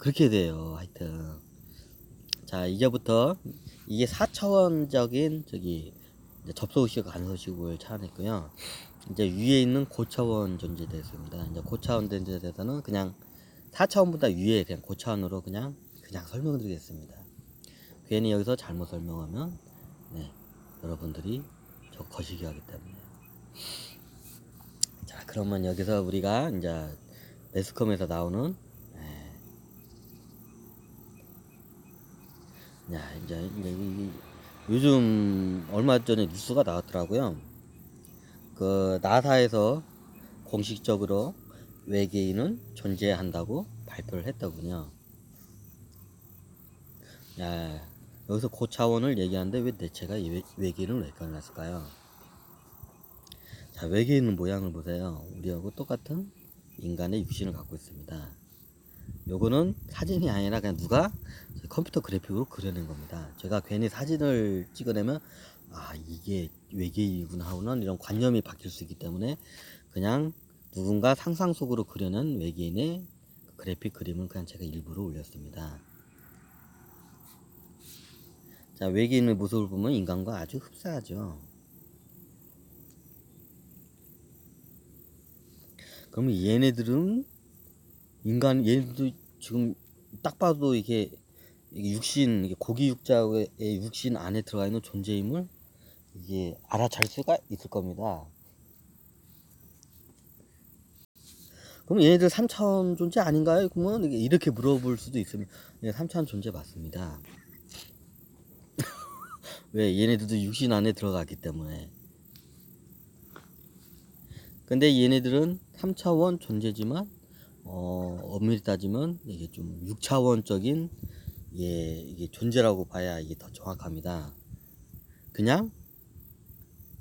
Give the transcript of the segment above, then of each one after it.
그렇게 돼요. 하여튼 자, 이제부터 이게 4차원적인 저기 이제 접속식 간섭식을 찾아냈고요. 이제 위에 있는 고차원 존재대에서입니다. 이제 고차원 존재대에서는 그냥 4차원보다 위에 그냥 고차원으로 그냥 설명드리겠습니다. 괜히 여기서 잘못 설명하면 네, 여러분들이 저 거시기 하기 때문에. 자, 그러면 여기서 우리가 이제 매스컴에서 나오는 야, 이제 요즘 얼마 전에 뉴스가 나왔더라고요. 그 나사에서 공식적으로 외계인은 존재한다고 발표를 했더군요. 야, 여기서 고차원을 얘기하는데 왜 대체가 외계인을 왜 꺼냈을까요? 자, 외계인은 모양을 보세요. 우리하고 똑같은 인간의 육신을 갖고 있습니다. 요거는 사진이 아니라 그냥 누가 컴퓨터 그래픽으로 그려낸 겁니다. 제가 괜히 사진을 찍어내면 아, 이게 외계인이구나 하고는 이런 관념이 바뀔 수 있기 때문에 그냥 누군가 상상 속으로 그려낸 외계인의 그래픽 그림을 그냥 제가 일부러 올렸습니다. 자, 외계인의 모습을 보면 인간과 아주 흡사하죠. 그러면 얘네들은 얘네들도 지금 딱 봐도 이게 육신, 이게 고기 육자의 육신 안에 들어가 있는 존재임을 이게 알아차릴 수가 있을 겁니다. 그럼 얘네들 3차원 존재 아닌가요? 그러면 이렇게 물어볼 수도 있으면 3차원 존재 맞습니다. 왜? 얘네들도 육신 안에 들어가기 때문에. 근데 얘네들은 3차원 존재지만 엄밀히 따지면 이게 좀 6차원적인 이게 존재라고 봐야 이게 더 정확합니다. 그냥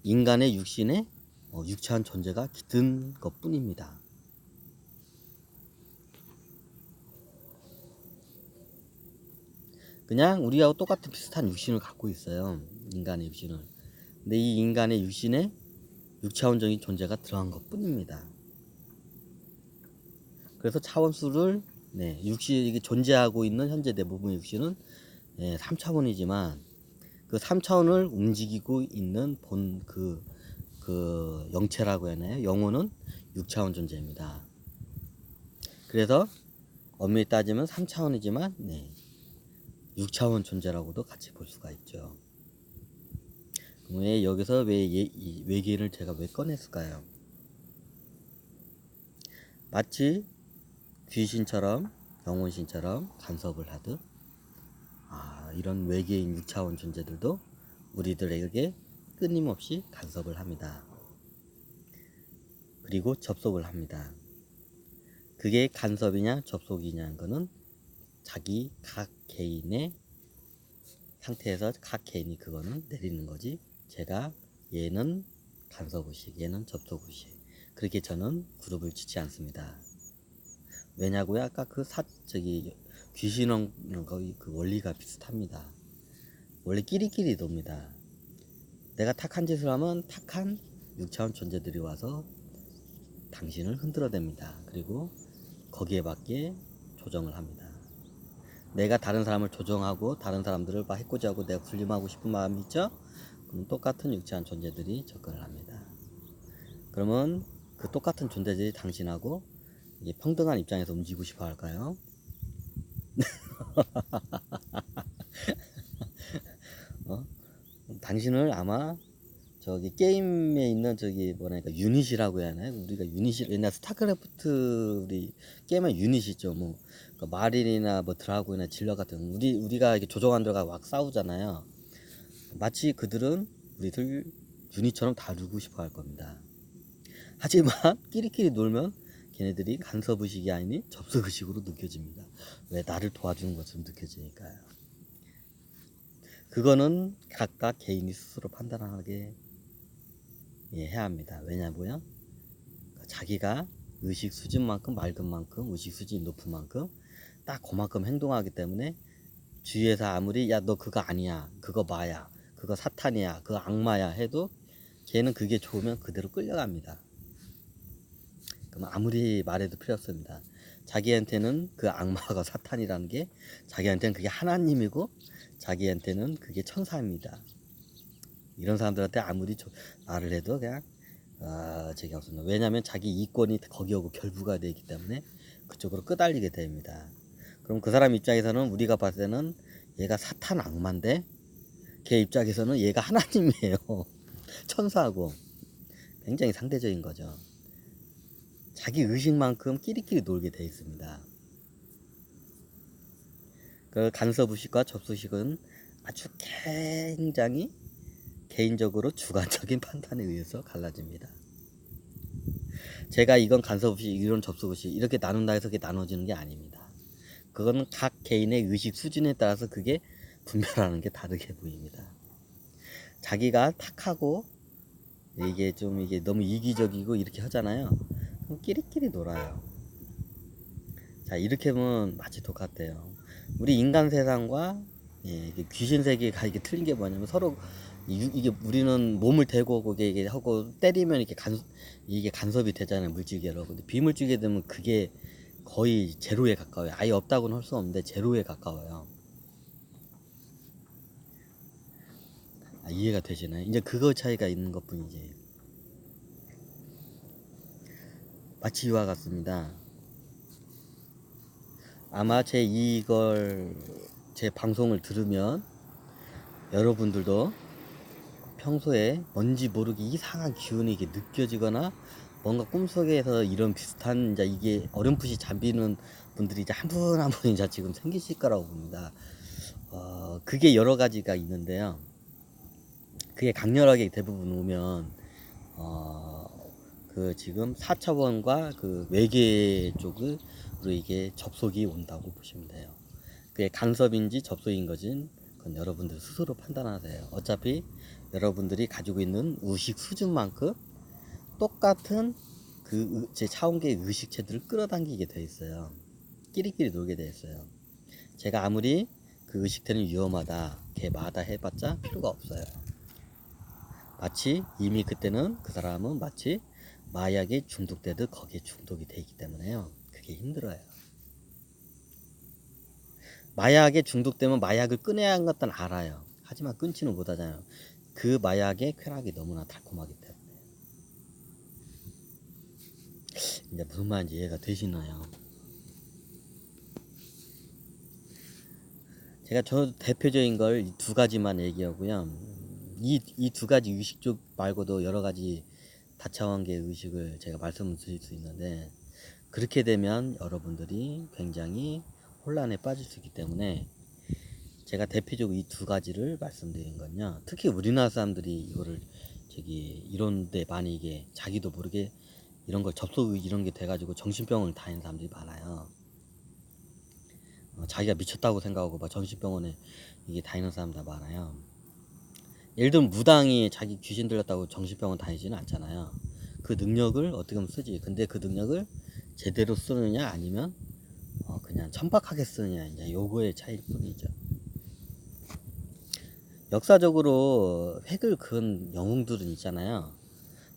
인간의 육신에 6차원 존재가 깃든 것 뿐입니다. 그냥 우리하고 똑같은 비슷한 육신을 갖고 있어요. 인간의 육신을. 근데 이 인간의 육신에 6차원적인 존재가 들어간 것 뿐입니다. 그래서 차원수를 육신 이게 존재하고 있는 현재 대부분의 육신은 3차원이지만 그 3차원을 움직이고 있는 본 그 영체라고 하나요? 영혼은 6차원 존재입니다. 그래서 엄밀히 따지면 3차원이지만 6차원 존재라고도 같이 볼 수가 있죠. 왜 여기서 이 외계인을 제가 왜 꺼냈을까요? 마치 귀신처럼 영혼신처럼 간섭을 하듯 이런 외계인 6차원 존재들도 우리들에게 끊임없이 간섭을 합니다. 그리고 접속을 합니다. 그게 간섭이냐 접속이냐는 거는 자기 각 개인의 상태에서 각 개인이 그거는 내리는 거지, 제가 얘는 간섭의식, 얘는 접속의식 그렇게 저는 그룹을 짓지 않습니다. 왜냐고요? 아까 귀신왕 거의 그 원리가 비슷합니다. 원래 끼리끼리 돕니다. 내가 탁한 짓을 하면 탁한 6차원 존재들이 와서 당신을 흔들어댑니다. 그리고 거기에 맞게 조정을 합니다. 내가 다른 사람을 조정하고 다른 사람들을 막 해코지하고 내가 군림하고 싶은 마음이 있죠? 그럼 똑같은 6차원 존재들이 접근을 합니다. 그러면 그 똑같은 존재들이 당신하고 이게 평등한 입장에서 움직이고 싶어 할까요? 당신을 아마 저기 게임에 있는 저기 뭐랄까 유닛이라고 해야 하나요? 우리가 유닛이 옛날 스타크래프트 우리 게임의 유닛 있죠. 뭐 그러니까 마린이나 뭐 드라군이나 질러 같은 우리가 이렇게 조종한 들어가 막 싸우잖아요. 마치 그들은 우리들 유닛처럼 다루고 싶어 할 겁니다. 하지만 끼리끼리 놀면 걔네들이 간섭의식이 아니니 접속의식으로 느껴집니다. 왜? 나를 도와주는 것처럼 느껴지니까요. 그거는 각각 개인이 스스로 판단하게 해야 합니다. 왜냐고요? 자기가 의식 수준만큼 맑은 만큼 의식 수준이 높은 만큼 딱 그만큼 행동하기 때문에 주위에서 아무리 야 너 그거 아니야, 그거 마야, 그거 사탄이야, 그거 악마야 해도 걔는 그게 좋으면 그대로 끌려갑니다. 그럼 아무리 말해도 필요 없습니다. 자기한테는 그 악마가 사탄이라는 게 자기한테는 그게 하나님이고 자기한테는 그게 천사입니다. 이런 사람들한테 아무리 말을 해도 그냥 저기 없습니다. 왜냐하면 자기 이권이 거기하고 결부가 되기 때문에 그쪽으로 끄달리게 됩니다. 그럼 그 사람 입장에서는 우리가 봤을 때는 얘가 사탄 악마인데 걔 입장에서는 얘가 하나님이에요. 천사하고 굉장히 상대적인 거죠. 자기 의식만큼 끼리끼리 놀게 돼 있습니다. 그 간섭의식과 접수의식은 아주 굉장히 개인적으로 주관적인 판단에 의해서 갈라집니다. 제가 이건 간섭의식, 이런 접수의식 이렇게 나눈다 해서 그게 나눠지는 게 아닙니다. 그거는 각 개인의 의식 수준에 따라서 그게 분별하는 게 다르게 보입니다. 자기가 탁하고 이게 좀 이게 너무 이기적이고 이렇게 하잖아요. 그럼 끼리끼리 놀아요. 자, 이렇게 보면 마치 똑같아요. 우리 인간 세상과 이게 귀신 세계가 이게 틀린 게 뭐냐면 서로 이게 우리는 몸을 대고 이게 하고 때리면 이게 간섭이 되잖아요. 물질계로. 근데 비물질계 되면 그게 거의 제로에 가까워요. 아예 없다고는 할 수 없는데 제로에 가까워요. 이해가 되시나요? 이제 그거 차이가 있는 것 뿐이지. 마치 이와 같습니다. 아마 제 방송을 들으면 여러분들도 평소에 뭔지 모르게 이상한 기운이 이게 느껴지거나 뭔가 꿈속에서 이런 비슷한 이제 이게 어렴풋이 잠비는 분들이 이제 한 분 한 분 이제 지금 생기실 거라고 봅니다. 그게 여러 가지가 있는데요. 그게 강렬하게 대부분 오면 그 지금 4차원과 그 외계 쪽으로 이게 접속이 온다고 보시면 돼요. 그게 간섭인지 접속인 것인 그건 여러분들 스스로 판단하세요. 어차피 여러분들이 가지고 있는 의식 수준만큼 똑같은 그 제 차원계의 의식체들을 끌어당기게 돼 있어요. 끼리끼리 놀게 돼 있어요. 제가 아무리 그 의식체는 위험하다, 걔마다 해봤자 필요가 없어요. 마치 이미 그때는 그 사람은 마치 마약에 중독되듯 거기에 중독이 돼 있기 때문에요. 그게 힘들어요. 마약에 중독되면 마약을 끊어야 하는 것은 알아요. 하지만 끊지는 못하잖아요. 그 마약의 쾌락이 너무나 달콤하기 때문에. 이제 무슨 말인지 이해가 되시나요? 제가 저 대표적인 걸 두 가지만 얘기하고요. 이 두 가지 의식 쪽 말고도 여러 가지 다차원계 의식을 제가 말씀을 드릴 수 있는데 그렇게 되면 여러분들이 굉장히 혼란에 빠질 수 있기 때문에 제가 대표적으로 이 두 가지를 말씀드린 건요. 특히 우리나라 사람들이 이거를 이런데 많이 이게 자기도 모르게 이런 걸 접속 이런 게 돼가지고 정신병원을 다니는 사람들이 많아요. 자기가 미쳤다고 생각하고 막 정신병원에 이게 다니는 사람들 많아요. 예를 들면 무당이 자기 귀신 들렸다고 정신병원 다니지는 않잖아요. 그 능력을 어떻게 하면 쓰지. 근데 그 능력을 제대로 쓰느냐 아니면 그냥 천박하게 쓰느냐 이제 요거의 차이일 뿐이죠. 역사적으로 획을 그은 영웅들은 있잖아요.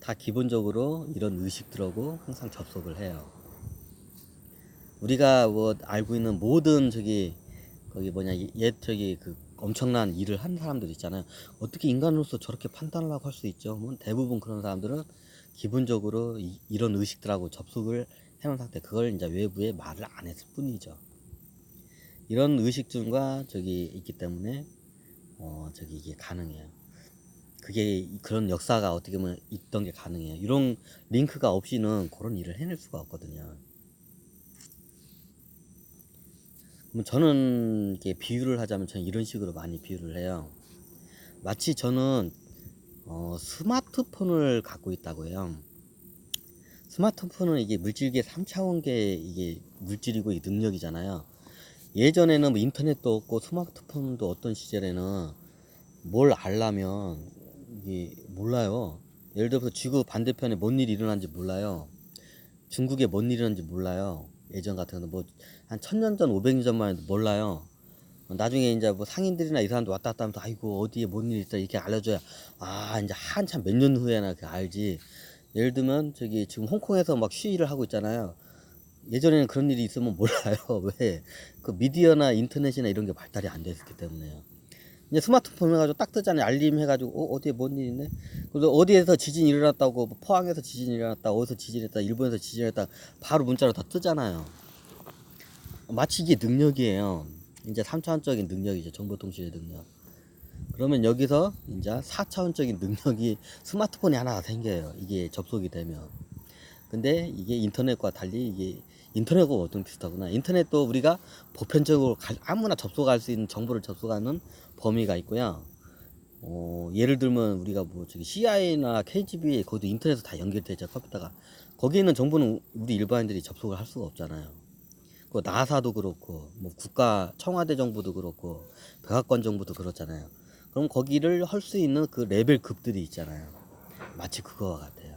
다 기본적으로 이런 의식들하고 항상 접속을 해요. 우리가 뭐 알고 있는 모든 거기 뭐냐 그 엄청난 일을 한 사람들 있잖아요. 어떻게 인간으로서 저렇게 판단을 하고 할 수 있죠? 뭐 대부분 그런 사람들은 기본적으로 이런 의식들하고 접속을 해놓은 상태. 그걸 이제 외부에 말을 안 했을 뿐이죠. 이런 의식들과 있기 때문에 이게 가능해요. 그게 그런 역사가 어떻게 보면 있던 게 가능해요. 이런 링크가 없이는 그런 일을 해낼 수가 없거든요. 그럼 저는 이렇게 비유를 하자면 저는 이런 식으로 많이 비유를 해요. 마치 저는 스마트폰을 갖고 있다고 해요. 스마트폰은 이게 물질계 3차원계 이게 물질이고 이 능력이잖아요. 예전에는 뭐 인터넷도 없고 스마트폰도 어떤 시절에는 뭘 알려면 이게 몰라요. 예를 들어서 지구 반대편에 뭔 일이 일어난지 몰라요. 중국에 뭔 일이 일어난지 몰라요. 예전 같은 거는 뭐 한 1000년 전 500년 전만 해도 몰라요. 나중에 이제 뭐 상인들이나 이 사람도 왔다 갔다 하면서 아이고 어디에 뭔 일이 있다 이렇게 알려줘야 이제 한참 몇 년 후에나 그 알지. 예를 들면 지금 홍콩에서 막 시위를 하고 있잖아요. 예전에는 그런 일이 있으면 몰라요. 왜? 그 미디어나 인터넷이나 이런 게 발달이 안 됐기 때문에요. 이제 스마트폰 해가지고 딱 뜨잖아요. 알림 해가지고 어디에 뭔 일 있네. 그래서 어디에서 지진이 일어났다고, 뭐 포항에서 지진이 일어났다, 어디서 지진이 했다, 일본에서 지진이 했다, 바로 문자로 다 뜨잖아요. 마치 이게 능력이에요. 이제 3차원적인 능력이죠. 정보통신의 능력. 그러면 여기서 이제 4차원적인 능력이 스마트폰이 하나 생겨요. 이게 접속이 되면. 근데 이게 인터넷과 달리 이게 인터넷과 어떤 비슷하구나. 인터넷도 우리가 보편적으로 아무나 접속할 수 있는 정보를 접속하는 범위가 있고요. 예를 들면 우리가 뭐 저기 CIA나 KGB 거기도 인터넷에 다 연결되죠, 컴퓨터가. 거기 있는 정보는 우리 일반인들이 접속을 할 수가 없잖아요. 그 나사도 그렇고 뭐 국가 청와대 정보도 그렇고 백악관 정보도 그렇잖아요. 그럼 거기를 할 수 있는 그 레벨급들이 있잖아요. 마치 그거와 같아요.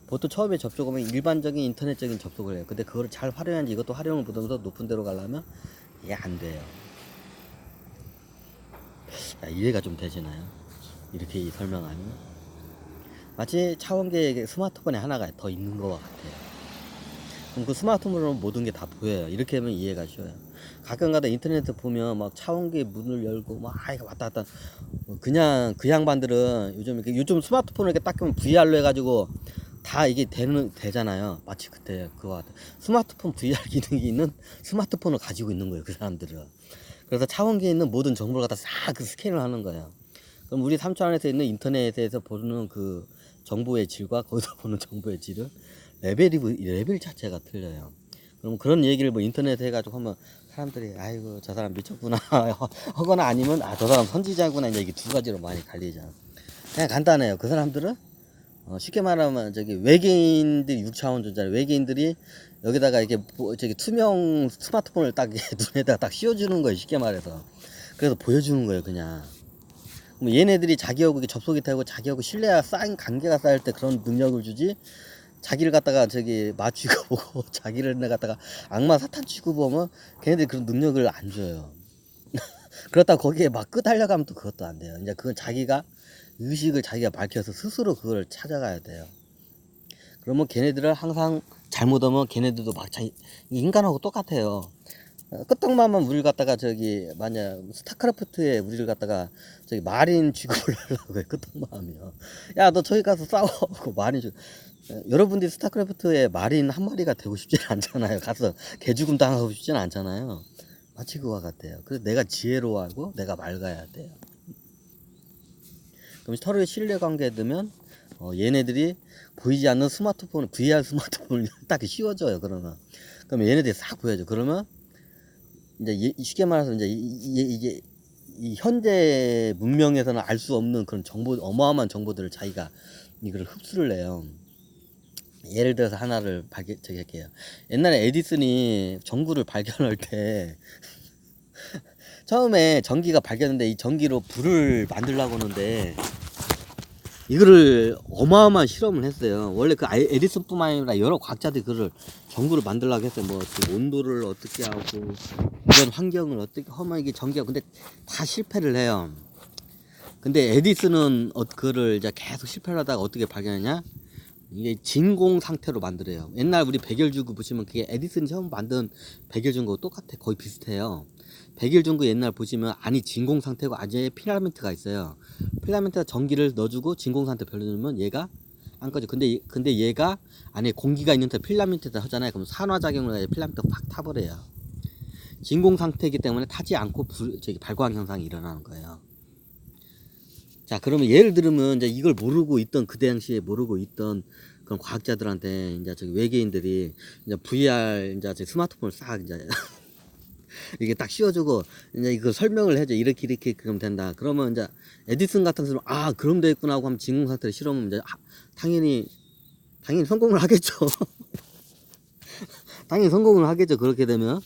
보통 처음에 접속하면 일반적인 인터넷적인 접속을 해요. 근데 그걸 잘 활용하는지 이것도 활용을 보면서 높은 데로 가려면 이게 안 돼요. 자, 이해가 좀 되시나요? 이렇게 설명하면 마치 차원계의 스마트폰에 하나가 더 있는 것과 같아요. 그럼 그 스마트폰으로 모든 게 다 보여요. 이렇게 하면 이해가 쉬워요. 가끔가다 인터넷에 보면 막 차원계 문을 열고 막 아이가 왔다 갔다 그냥 그 양반들은 요즘 스마트폰을 이렇게 딱 하면 VR로 해가지고 다 이게 되잖아요. 마치 그때 그거 같아. 스마트폰 VR 기능이 있는 스마트폰을 가지고 있는 거예요. 그 사람들은. 그래서 차원계에 있는 모든 정보를 갖다 싹 그 스캔을 하는 거예요. 그럼 우리 3차 안에서 있는 인터넷에서 보는 그 정보의 질과 거기서 보는 정보의 질은 레벨 자체가 틀려요. 그럼 그런 얘기를 뭐 인터넷에 해가지고 하면 사람들이 아이고 저 사람 미쳤구나 하거나 아니면 아 저 사람 선지자구나 이제 이게 두 가지로 많이 갈리죠. 그냥 간단해요. 그 사람들은 쉽게 말하면 저기 외계인들이 6차원 존재잖아요. 외계인들이 여기다가 이렇게 저기 투명 스마트폰을 딱 눈에다가 딱 씌워주는 거예요. 쉽게 말해서. 그래서 보여주는 거예요. 그냥. 얘네들이 자기하고 접속이 되고 자기하고 신뢰가 쌓인 관계가 쌓일 때 그런 능력을 주지. 자기를 갖다가 저기 맞추고 보고 자기를 갖다가 악마 사탄 취급하면 걔네들이 그런 능력을 안 줘요. 그렇다고 거기에 막 끄달려가면 또 그것도 안 돼요. 이제 그건 자기가 의식을 자기가 밝혀서 스스로 그걸 찾아가야 돼요. 그러면 걔네들은 항상 잘못하면 걔네들도 막 인간하고 똑같아요. 끄떡만만 우리를 갖다가 저기 만약 스타크래프트에 우리를 갖다가 저기 마린 취급을 하려고 해. 끄떡만하면 야 너 저기 가서 싸워 하고 마린 취급. 여러분들이 스타크래프트에 마린 한 마리가 되고 싶지는 않잖아요. 가서 개죽음 당하고 싶지는 않잖아요. 마치 그와 같아요. 그래서 내가 지혜로워하고 내가 맑아야 돼요. 그럼 서로의 신뢰관계에 들면 얘네들이 보이지 않는 스마트폰, VR 스마트폰을 딱 씌워줘요. 그러면 얘네들이 싹 보여줘. 그러면 이제 쉽게 말해서 이제 이게 이 현재 문명에서는 알 수 없는 그런 정보, 어마어마한 정보들을 자기가 이걸 흡수를 해요. 예를 들어서 하나를 저기 할게요. 옛날에 에디슨이 전구를 발견할 때 처음에 전기가 발견했는데 이 전기로 불을 만들려고 하는데 이거를 어마어마한 실험을 했어요. 원래 그 에디슨뿐만 아니라 여러 과학자들이 그걸 전구를 만들려고 했어요. 뭐그 온도를 어떻게 하고 이런 환경을 어떻게 하면 이게 전기가 근데 다 실패를 해요. 근데 에디슨은 그거를 이제 계속 실패를 하다가 어떻게 발견했냐? 이게 진공 상태로 만들어요. 옛날 우리 백열전구 보시면 그게 에디슨이 처음 만든 백열전구하고 똑같아. 거의 비슷해요. 백열전구 옛날 보시면 안이 진공 상태고 안에 필라멘트가 있어요. 필라멘트가 전기를 넣어주고 진공 상태 별로 넣으면 얘가 안 꺼져. 근데 얘가 안에 공기가 있는데 필라멘트에다 하잖아요. 그럼 산화작용을 해서 필라멘트가 팍 타버려요. 진공 상태이기 때문에 타지 않고 발광 현상이 일어나는 거예요. 자, 그러면 예를 들면 이제 이걸 모르고 있던 그때 당시에 모르고 있던 그런 과학자들한테 이제 저기 외계인들이 이제 VR 이제 스마트폰을 싹 이제 이게 딱 씌워주고 이제 이거 설명을 해줘. 이렇게 그럼 된다. 그러면 이제 에디슨 같은 사람 그럼 되겠구나 하고 하면 진공 상태를 실험하면 이제 당연히 성공을 하겠죠. 당연히 성공을 하겠죠. 그렇게 되면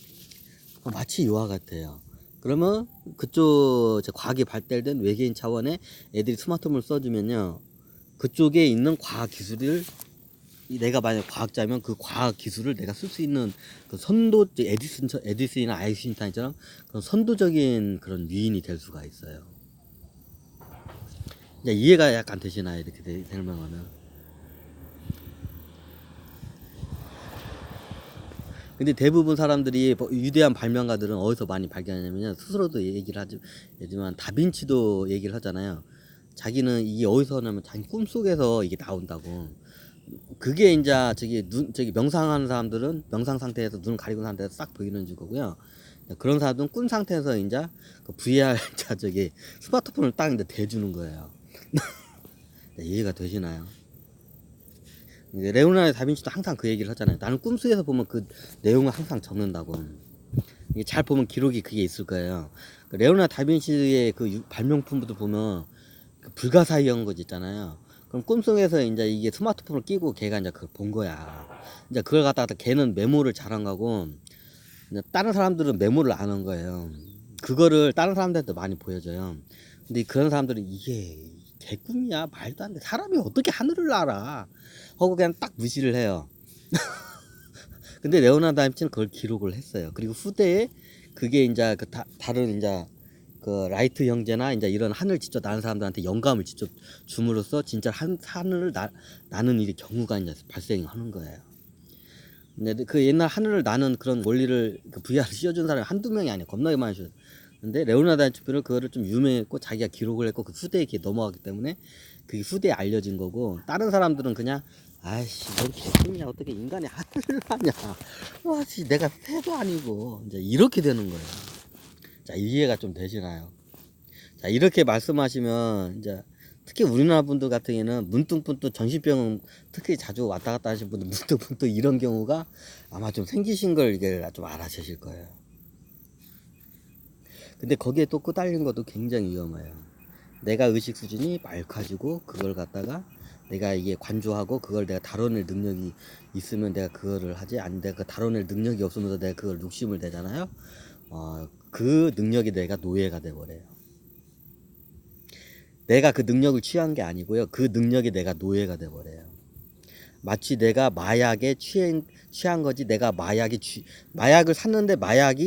마치 이와 같아요. 그러면 그쪽 과학이 발달된 외계인 차원의 애들이 스마트폰을 써주면요, 그쪽에 있는 과학 기술을 내가 만약 과학자면 그 과학 기술을 내가 쓸 수 있는 그 에디슨이나 아인슈타인처럼 그런 선도적인 그런 유인이 될 수가 있어요. 이제 이해가 약간 되시나요? 이렇게 설명하면. 근데 대부분 사람들이 위대한 발명가들은 어디서 많이 발견하냐면 스스로도 얘기를 하지만 다빈치도 얘기를 하잖아요. 자기는 이게 어디서 나면 자기 꿈속에서 이게 나온다고. 그게 이제 저기 명상하는 사람들은 명상 상태에서 눈 가리고 상태에서 싹 보이는 거고요. 그런 사람들은 꿈 상태에서 이제 그 VR 저기 스마트폰을 딱 이제 대주는 거예요. 이해가 되시나요? 레오나르도 다빈치도 항상 그 얘기를 하잖아요. 나는 꿈속에서 보면 그 내용을 항상 적는다고. 이게 잘 보면 기록이 그게 있을 거예요. 레오나르도 다빈치의 그 발명품부터 보면 그 불가사의한 거지 있잖아요. 그럼 꿈속에서 이제 이게 스마트폰을 끼고 걔가 이제 그걸 본 거야. 이제 그걸 갖다가 걔는 메모를 잘한 거고, 이제 다른 사람들은 메모를 안 한 거예요. 그거를 다른 사람들한테 많이 보여줘요. 근데 그런 사람들은 이게 개꿈이야, 말도 안 돼. 사람이 어떻게 하늘을 알아? 하고 그냥 딱 무시를 해요. 근데 레오나르도 다빈치는 그걸 기록을 했어요. 그리고 후대에 그게 이제 그 다른 이제 그 라이트 형제나 이제 이런 하늘 직접 나는 사람들한테 영감을 직접 줌으로써 진짜 하늘을 나는 일이 경우가 이제 발생하는 거예요. 근데 그 옛날 하늘을 나는 그런 원리를 그 VR을 씌워준 사람이 한두 명이 아니야. 겁나게 많이 씌워. 근데 레오나르도 다빈치는 그거를 좀 유명했고 자기가 기록을 했고 그 후대에 이렇게 넘어가기 때문에 그게 후대에 알려진 거고, 다른 사람들은 그냥 아이씨 넌 개꿈이냐, 어떻게 인간이 하늘을 하냐, 와씨 내가 새도 아니고 이제 이렇게 되는 거예요. 자, 이해가 좀 되시나요? 자, 이렇게 말씀하시면 이제 특히 우리나라 분들 같은 경우에는 문득문득 전시병 특히 자주 왔다 갔다 하시는 분들 문득문득 이런 경우가 아마 좀 생기신 걸 이게 좀 알아채실 거예요. 근데 거기에 또 끄달린 것도 굉장히 위험해요. 내가 의식 수준이 맑아지고 그걸 갖다가 내가 이게 관조하고 그걸 내가 다뤄낼 능력이 있으면 내가 그거를 하지, 안 내가 다뤄낼 능력이 없으면서 내가 그걸 욕심을 내잖아요. 그 능력이 내가 노예가 돼버려요. 내가 그 능력을 취한 게 아니고요. 그 능력이 내가 노예가 돼버려요. 마치 내가 마약에 취한 거지, 내가 마약을 샀는데 마약이